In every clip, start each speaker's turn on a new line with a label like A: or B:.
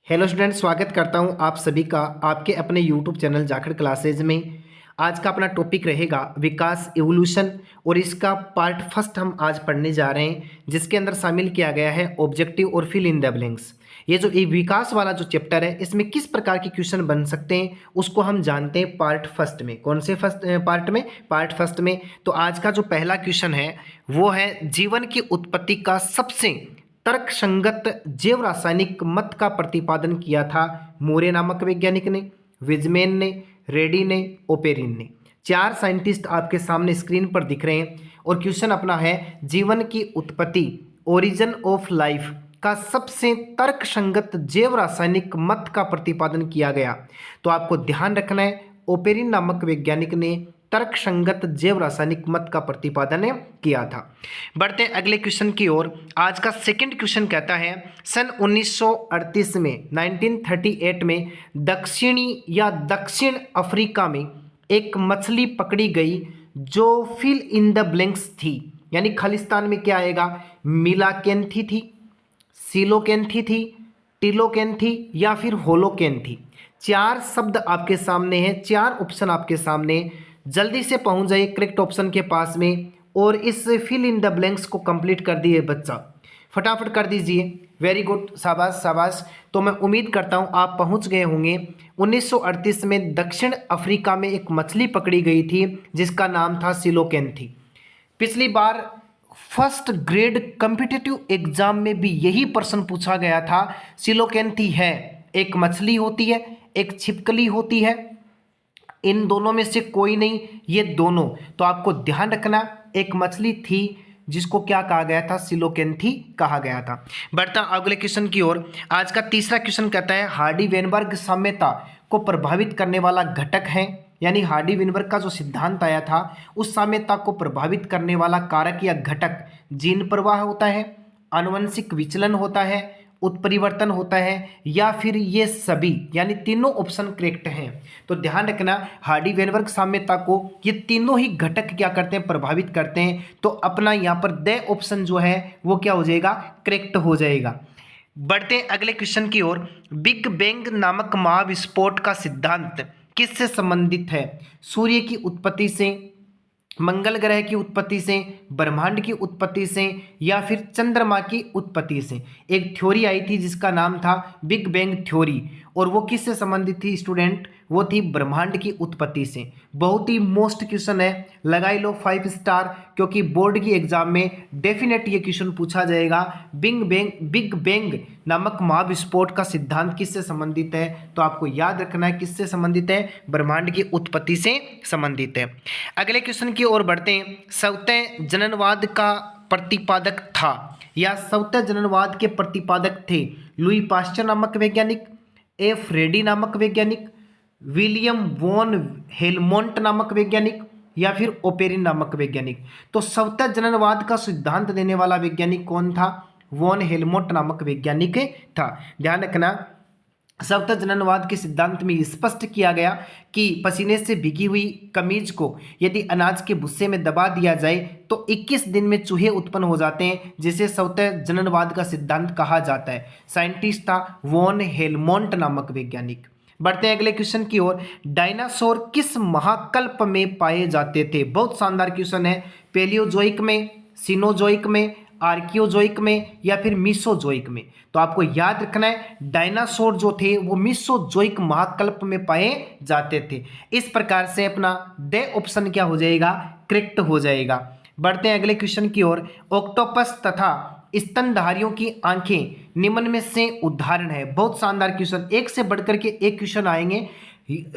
A: Hello student, स्वागत करता हूं आप सभी का आपके अपने यूट्यूब चैनल जाखड़ क्लासेज में। आज का अपना टॉपिक रहेगा विकास इवोल्यूशन और इसका पार्ट फर्स्ट हम आज पढ़ने जा रहे हैं, जिसके अंदर शामिल किया गया है ऑब्जेक्टिव और फिल इन द ब्लैंक्स। ये जो विकास वाला जो चैप्टर है, इसमें किस प्रकार के क्वेश्चन बन सकते हैं उसको हम जानते हैं पार्ट फर्स्ट में। कौन से फर्स्ट पार्ट में? पार्ट फर्स्ट में। तो आज का जो पहला क्वेश्चन है वो है, जीवन की उत्पत्ति का सबसे तर्कसंगत जैव रासायनिक मत का प्रतिपादन किया था मोरे नामक वैज्ञानिक ने, विजमेन ने, रेडी ने, ओपेरिन ने। चार साइंटिस्ट आपके सामने स्क्रीन पर दिख रहे हैं और क्वेश्चन अपना है, जीवन की उत्पत्ति ओरिजिन ऑफ लाइफ का सबसे तर्कसंगत जैव रासायनिक मत का प्रतिपादन किया गया। तो आपको ध्यान रखना है, ओपेरिन नामक वैज्ञानिक ने तर्कसंगत जैव रासायनिक मत का प्रतिपादन किया था। बढ़ते हैं अगले क्वेश्चन की ओर। आज का सेकंड क्वेश्चन कहता है, सन 1938 में 1938 में दक्षिण अफ्रीका में एक मछली पकड़ी गई जो फिल इन द ब्लैंक्स थी। यानी खालिस्तान में क्या आएगा? मिलाकेंथी थी, सिलोकेंथी थी, टिलोकेंथी या फिर होलोकेंथी। चार शब्द आपके सामने हैं, चार ऑप्शन आपके सामने। जल्दी से पहुंच जाइए करेक्ट ऑप्शन के पास में और इस फिल इन द ब्लैंक्स को कंप्लीट कर दिए बच्चा, फटाफट कर दीजिए। वेरी गुड, शाबाश शाबाश। तो मैं उम्मीद करता हूं आप पहुंच गए होंगे। 1938 में दक्षिण अफ्रीका में एक मछली पकड़ी गई थी जिसका नाम था सिलोकेंथी। पिछली बार फर्स्ट ग्रेड कॉम्पिटिटिव एग्जाम में भी यही प्रश्न पूछा गया था। सिलोकेंथी है, एक मछली होती है, एक छिपकली होती है, इन दोनों में से कोई नहीं, ये दोनों। तो आपको ध्यान रखना, एक मछली थी जिसको क्या कहा गया था? सिलोकेंथी कहा गया था। बढ़ता अगले क्वेश्चन की ओर। आज का तीसरा क्वेश्चन कहता है, हार्डी वेनबर्ग साम्यता को प्रभावित करने वाला घटक है। यानी हार्डी वेनबर्ग का जो सिद्धांत आया था, उस साम्यता को प्रभावित करने वाला कारक या घटक जीन प्रवाह होता है, आनुवंशिक विचलन होता है, उत्परिवर्तन होता है, या फिर ये सभी। यानी तीनों ऑप्शन करेक्ट हैं। तो ध्यान रखना, हार्डी वेनबर्ग साम्यता को ये तीनों ही घटक क्या करते हैं? प्रभावित करते हैं। तो अपना यहाँ पर द ऑप्शन जो है वो क्या हो जाएगा? करेक्ट हो जाएगा। बढ़ते हैं अगले क्वेश्चन की ओर। बिग बैंग नामक महाविस्फोट का सिद्धांत किससे संबंधित है? सूर्य की उत्पत्ति से, मंगल ग्रह की उत्पत्ति से, ब्रह्मांड की उत्पत्ति से, या फिर चंद्रमा की उत्पत्ति से। एक थ्योरी आई थी जिसका नाम था बिग बैंग थ्योरी, और वो किससे संबंधित थी स्टूडेंट? वो थी ब्रह्मांड की उत्पत्ति से। बहुत ही मोस्ट क्वेश्चन है, लगाई लो 5 स्टार, क्योंकि बोर्ड की एग्जाम में डेफिनेट ये क्वेश्चन पूछा जाएगा। बिग बैंग नामक महाविस्फोट का सिद्धांत किससे संबंधित है? तो आपको याद रखना है किससे संबंधित है? ब्रह्मांड की उत्पत्ति से संबंधित है। अगले क्वेश्चन की ओर बढ़ते हैं। स्वतः जननवाद का प्रतिपादक था, या स्वतः जननवाद के प्रतिपादक थे लुई पास्चर नामक वैज्ञानिक, एफ रेडी नामक वैज्ञानिक, विलियम वॉन हेलमोंट नामक वैज्ञानिक, या फिर ओपेरिन नामक वैज्ञानिक। तो स्वतः जननवाद का सिद्धांत देने वाला वैज्ञानिक कौन था? वॉन हेलमोंट नामक वैज्ञानिक था। ध्यान रखना, स्वतः जननवाद के सिद्धांत में स्पष्ट किया गया कि पसीने से भीगी हुई कमीज को यदि अनाज के भुस्से में दबा दिया जाए तो 21 दिन में चूहे उत्पन्न हो जाते हैं, जिसे स्वतः जननवाद का सिद्धांत कहा जाता है। साइंटिस्ट था वॉन हेलमोंट नामक वैज्ञानिक। बढ़ते हैं अगले क्वेश्चन की ओर। डायनासोर किस महाकल्प में पाए जाते थे? बहुत शानदार क्वेश्चन है। पेलियोजोइक में, सिनोजोइक में, आर्कियोजोइक में, या फिर मीसोजोइक में। तो आपको याद रखना है, डायनासोर जो थे वो मीसोजोइक महाकल्प में पाए जाते थे। इस प्रकार से अपना द ऑप्शन क्या हो जाएगा? करेक्ट हो जाएगा। बढ़ते हैं अगले क्वेश्चन की ओर। ऑक्टोपस तथा स्तनधारियों की आंखें निम्न में से उदाहरण है। बहुत शानदार क्वेश्चन, एक से बढ़कर के एक क्वेश्चन आएंगे।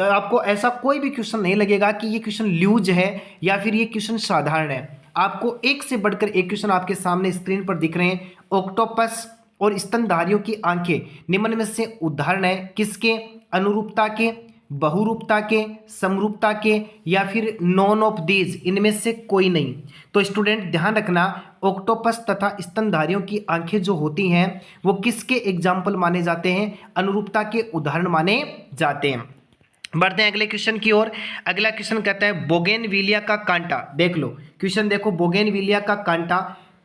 A: आपको ऐसा कोई भी क्वेश्चन नहीं लगेगा कि ये क्वेश्चन ल्यूज है या फिर ये क्वेश्चन साधारण है। आपको एक से बढ़कर एक क्वेश्चन आपके सामने स्क्रीन पर दिख रहे हैं। ऑक्टोपस और स्तनधारियों की आंखें निम्न में से उदाहरण है किसके? अनुरूपता के, बहुरूपता के, समरूपता के, या फिर नॉन ऑफ दीज, इनमें से कोई नहीं। तो स्टूडेंट ध्यान रखना, ऑक्टोपस तथा स्तनधारियों की आंखें जो होती हैं वो किसके एग्जाम्पल माने जाते हैं? अनुरूपता के उदाहरण माने जाते हैं। बढ़ते हैं अगले क्वेश्चन की ओर। अगला क्वेश्चन कहता है, बोगेनविलिया का कांटा, देख लो क्वेश्चन देखो, बोगेनविलिया का कांटा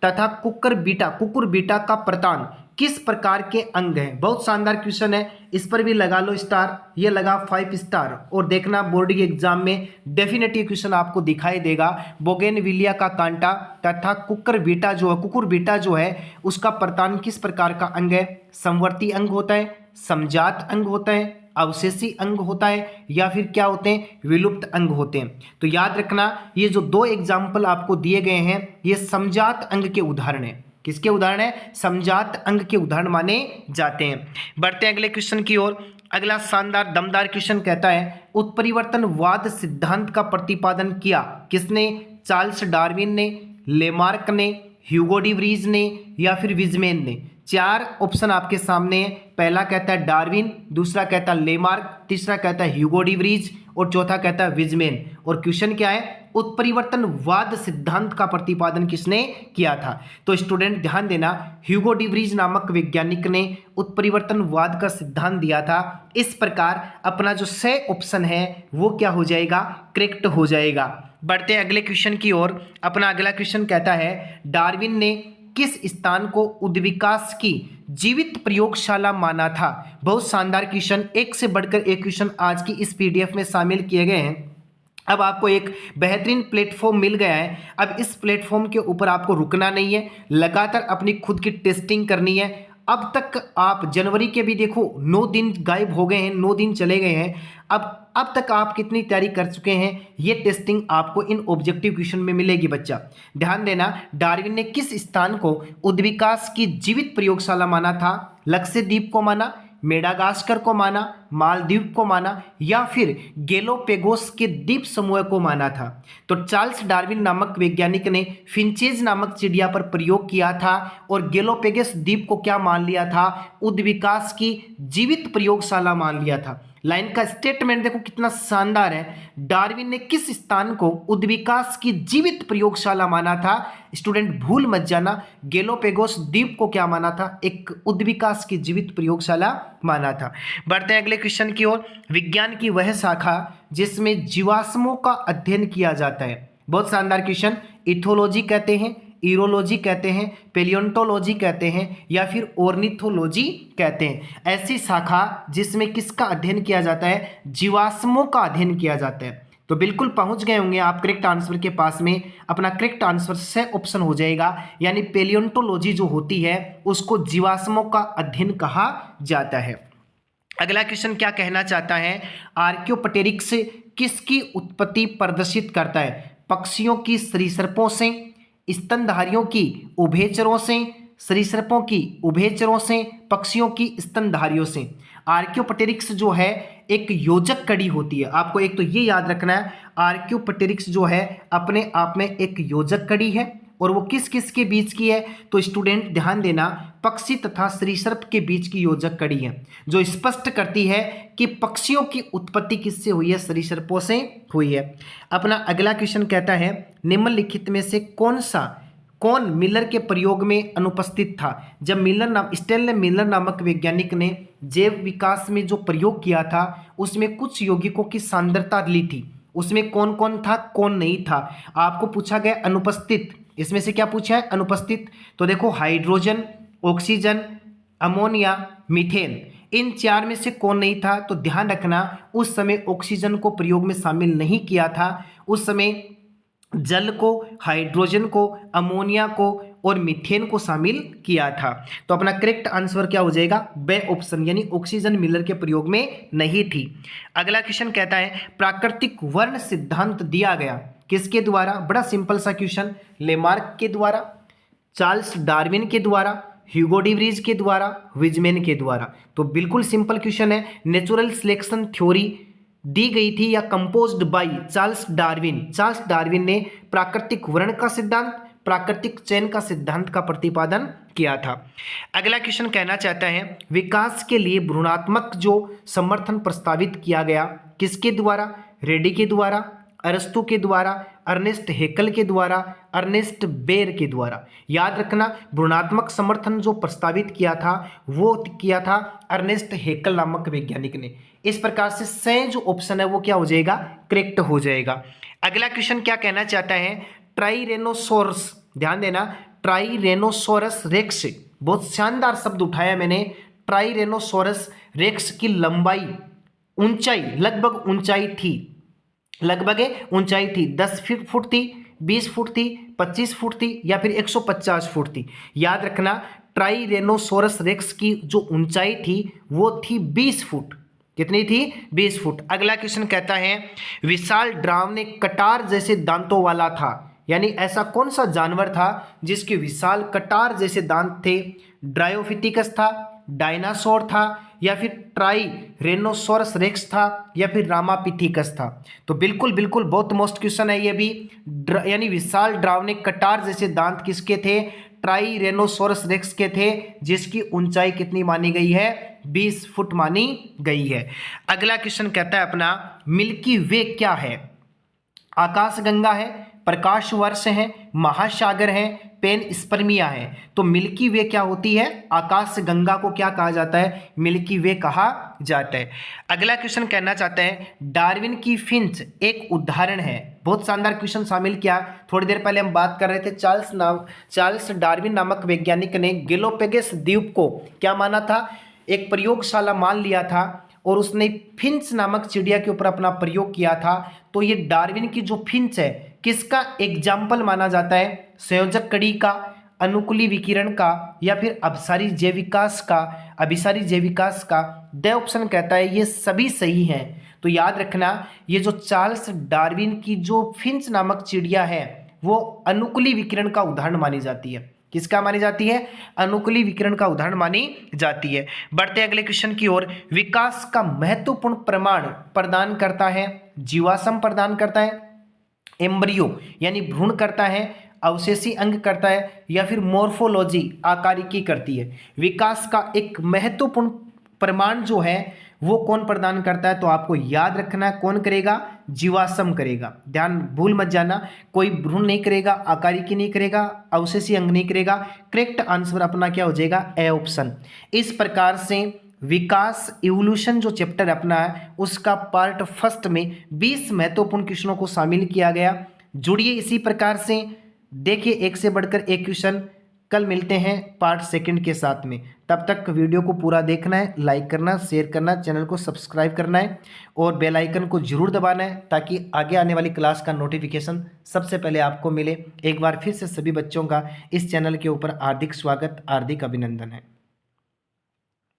A: तथा कुकुरबिटा का प्रतान किस प्रकार के अंग हैं। बहुत शानदार क्वेश्चन है, इस पर भी लगा लो स्टार, ये लगा 5 स्टार। और देखना बोर्ड के एग्जाम में डेफिनेटली क्वेश्चन आपको दिखाई देगा। बोगेनविलिया का कांटा तथा कुकुरबिटा जो है उसका प्रतान किस प्रकार का अंग है। समवर्ती अंग होता है, समजात अंग होता है, अवशेषी अंग होता है, या फिर क्या होते हैं, विलुप्त अंग होते हैं। तो याद रखना ये जो 2 एग्जाम्पल आपको दिए गए हैं ये समजात अंग के उदाहरण है। किसके उदाहरण है, समजात अंग के उदाहरण माने जाते हैं। बढ़ते हैं अगले क्वेश्चन की ओर। अगला शानदार दमदार क्वेश्चन कहता है उत्परिवर्तनवाद सिद्धांत का प्रतिपादन किया किसने। चार्ल्स डार्विन ने, लेमार्क ने, ह्यूगो डी व्रीज ने, या फिर विजमेन ने। 4 ऑप्शन आपके सामने है। पहला कहता है डार्विन, दूसरा कहता है लेमार्क, तीसरा कहता है ह्यूगो डी व्रीज और चौथा कहता है विजमेन। और क्वेश्चन क्या है, उत्परिवर्तनवाद सिद्धांत का प्रतिपादन किसने किया था। तो स्टूडेंट ध्यान देना, ह्यूगो डी व्रीज नामक वैज्ञानिक ने उत्परिवर्तनवाद का सिद्धांत दिया था। इस प्रकार अपना जो 6 ऑप्शन है वो क्या हो जाएगा, करेक्ट हो जाएगा। बढ़ते हैं अगले क्वेश्चन की ओर। अपना अगला क्वेश्चन कहता है डार्विन ने किस स्थान को उद्विकास की जीवित प्रयोगशाला माना था। बहुत शानदार क्वेश्चन, एक से बढ़कर एक क्वेश्चन आज की इस पीडीएफ में शामिल किए गए हैं। अब आपको एक बेहतरीन प्लेटफॉर्म मिल गया है। अब इस प्लेटफॉर्म के ऊपर आपको रुकना नहीं है, लगातार अपनी खुद की टेस्टिंग करनी है। अब तक आप जनवरी के भी देखो 9 दिन गायब हो गए हैं, 9 दिन चले गए हैं। अब तक आप कितनी तैयारी कर चुके हैं, ये टेस्टिंग आपको इन ऑब्जेक्टिव क्वेश्चन में मिलेगी बच्चा। ध्यान देना, डार्विन ने किस स्थान को उद्विकास की जीवित प्रयोगशाला माना था। लक्षद्वीप को माना, मेडागास्कर को माना, मालदीव को माना, या फिर गैलोपेगोस के द्वीप समूह को माना था। तो चार्ल्स डार्विन नामक वैज्ञानिक ने फिंचेज नामक चिड़िया पर प्रयोग किया था और गैलोपेगोस द्वीप को क्या मान लिया था, उद्विकास की जीवित प्रयोगशाला मान लिया था। लाइन का स्टेटमेंट देखो कितना शानदार है। डार्विन ने किस स्थान को उद्विकास की जीवित प्रयोगशाला माना था। स्टूडेंट भूल मत जाना, गैलोपेगोस द्वीप को क्या माना था, एक उद्विकास की जीवित प्रयोगशाला माना था। बढ़ते हैं अगले क्वेश्चन की ओर। विज्ञान की वह शाखा जिसमें जीवाश्मों का अध्ययन किया जाता है। बहुत शानदार क्वेश्चन। इथोलॉजी कहते हैं, ईरोलॉजी कहते हैं, पेलियोंटोलॉजी कहते हैं, या फिर ऑर्निथोलॉजी कहते हैं। ऐसी शाखा जिसमें किसका अध्ययन किया जाता है, जीवाश्मों का अध्ययन किया जाता है। तो बिल्कुल पहुंच गए होंगे आप करेक्ट आंसर के पास में। अपना करेक्ट आंसर से ऑप्शन हो जाएगा, यानी पेलियोंटोलॉजी जो होती है उसको जीवाश्मों का अध्ययन कहा जाता है। अगला क्वेश्चन क्या कहना चाहता है, आर्कियोप्टेरिक्स किसकी उत्पत्ति प्रदर्शित करता है। पक्षियों की, सरीसृपों से, स्तनधारियों की, उभयचरों से, सरीसृपों की, उभयचरों से, पक्षियों की स्तनधारियों से। आर्कियोप्टेरिक्स जो है एक योजक कड़ी होती है। आपको एक तो ये याद रखना है, आर्कियोप्टेरिक्स जो है अपने आप में एक योजक कड़ी है और वो किस किस के बीच की है। तो स्टूडेंट ध्यान देना, पक्षी तथा सरीसृप के बीच की योजक कड़ी है जो स्पष्ट करती है कि पक्षियों की उत्पत्ति किससे हुई है, सरीसृपों से हुई है। अपना अगला क्वेश्चन कहता है निम्नलिखित में से कौन मिलर के प्रयोग में अनुपस्थित था। जब स्टेनले मिलर नामक वैज्ञानिक ने जैव विकास में जो प्रयोग किया था उसमें कुछ यौगिकों की सांद्रता ली थी, उसमें कौन कौन था, कौन नहीं था। आपको पूछा गया अनुपस्थित, इसमें से क्या पूछा है, अनुपस्थित। तो देखो हाइड्रोजन, ऑक्सीजन, अमोनिया, मीथेन, इन 4 में से कौन नहीं था। तो ध्यान रखना उस समय ऑक्सीजन को प्रयोग में शामिल नहीं किया था, उस समय जल को, हाइड्रोजन को, अमोनिया को और मीथेन को शामिल किया था। तो अपना करेक्ट आंसर क्या हो जाएगा, बे ऑप्शन, यानी ऑक्सीजन मिलर के प्रयोग में नहीं थी। अगला क्वेश्चन कहता है प्राकृतिक वर्ण सिद्धांत दिया गया किसके द्वारा। बड़ा सिंपल सा क्वेश्चन, लेमार्क के द्वारा, चार्ल्स डार्विन के द्वारा, ह्यूगो डी व्रीज के द्वारा, विजमेन के द्वारा। तो बिल्कुल सिंपल क्वेश्चन है। नेचुरल सिलेक्शन थ्योरी दी गई थी या composed by Charles Darwin. Charles Darwin ने प्राकृतिक वर्ण का सिद्धांत, प्राकृतिक चयन का सिद्धांत का प्रतिपादन किया था। अगला क्वेश्चन कहना चाहता है विकास के लिए भ्रूणात्मक जो समर्थन प्रस्तावित किया गया किसके द्वारा, रेडी के द्वारा, अरस्तु के द्वारा, अर्नेस्ट हेकल के द्वारा, अर्नेस्ट बेयर के द्वारा। याद रखना भ्रूणात्मक समर्थन जो प्रस्तावित किया था वो किया था अर्नेस्ट हेकल नामक वैज्ञानिक ने। इस प्रकार से सही जो ऑप्शन है वो क्या हो जाएगा, करेक्ट हो जाएगा। अगला क्वेश्चन क्या कहना चाहता है ट्राइरेनोसोरस, ध्यान देना ट्राइरेनोसोरस रेक्स बहुत शानदार शब्द उठाया मैंने। ट्राइरेनोसोरस रेक्स की लंबाई, ऊंचाई, लगभग ऊंचाई थी, लगभग ऊंचाई थी 10 फुट थी, 20 फुट थी, 25 फुट थी या फिर 150 फुट थी। याद रखना, ट्राइरेनोसोरस रेक्स की जो ऊंचाई थी वो थी 20 फुट। कितनी थी? 20 फुट। अगला क्वेश्चन कहता है विशाल डरावने कटार जैसे दांतों वाला था, यानी ऐसा कौन सा जानवर था जिसके विशाल कटार जैसे दांत थे? ड्रायोफिथिकस था, डायनासोर था, या फिर ट्राइरेनोसोरस रेक्स था, या फिर रामापिथिकस था? तो बिल्कुल बिल्कुल बहुत मोस्ट क्वेश्चन है ये भी। यानी विशाल डरावने कटार जैसे दांत किसके थे? ट्राइरेनोसोरस रेक्स के थे, जिसकी ऊंचाई कितनी मानी गई है? 20 फुट मानी गई है। अगला क्वेश्चन कहता है अपना मिल्की वे क्या है? आकाशगंगा है, प्रकाश वर्ष है, महासागर है, पेन स्पर्मिया है। तो मिल्की वे क्या होती है? आकाशगंगा को क्या कहा जाता है? मिल्की वे कहा जाता है। अगला क्वेश्चन कहना चाहते हैं डार्विन की फिंच एक उदाहरण है। बहुत शानदार क्वेश्चन शामिल किया। थोड़ी देर पहले हम बात कर रहे थे चार्ल्स डार्विन नामक वैज्ञानिक ने गैलोपेगस द्वीप को क्या माना था? एक प्रयोगशाला मान लिया था और उसने फिंच नामक चिड़िया के ऊपर अपना प्रयोग किया था। तो ये डार्विन की जो फिंच है किसका एग्जाम्पल माना जाता है? संयोजक कड़ी का, अनुकूली विकिरण का, या फिर अभिसारी जैविकास का? अभिसारी जैविकास का। द ऑप्शन कहता है ये सभी सही हैं। तो याद रखना ये जो चार्ल्स डार्विन की जो फिंच नामक चिड़िया है वो अनुकूली विकिरण का उदाहरण मानी जाती है। किसका मानी जाती है? अनुकूली विकिरण का उदाहरण मानी जाती है। बढ़ते अगले क्वेश्चन की ओर। विकास का महत्वपूर्ण प्रमाण प्रदान करता है? जीवाश्म प्रदान करता है, एम्ब्रियो यानी भ्रूण करता है, अवशेषी अंग करता है, या फिर मोर्फोलॉजी आकारिकी करती है? विकास का एक महत्वपूर्ण प्रमाण जो है वो कौन प्रदान करता है? तो आपको याद रखना है कौन करेगा? जीवाश्म करेगा। ध्यान भूल मत जाना, कोई भ्रूण नहीं करेगा, आकारिकी नहीं करेगा, अवशेषी अंग नहीं करेगा। करेक्ट आंसर अपना क्या हो जाएगा? A option. इस प्रकार से विकास इवोल्यूशन जो चैप्टर अपना है उसका पार्ट फर्स्ट में 20 महत्वपूर्ण क्वेश्चनों को शामिल किया गया। जुड़िए इसी प्रकार से, देखिए एक से बढ़कर एक क्वेश्चन। कल मिलते हैं पार्ट सेकंड के साथ में। तब तक वीडियो को पूरा देखना है, लाइक करना, शेयर करना, चैनल को सब्सक्राइब करना है और बेल आइकन को जरूर दबाना है ताकि आगे आने वाली क्लास का नोटिफिकेशन सबसे पहले आपको मिले। एक बार फिर से सभी बच्चों का इस चैनल के ऊपर हार्दिक स्वागत, हार्दिक अभिनंदन है।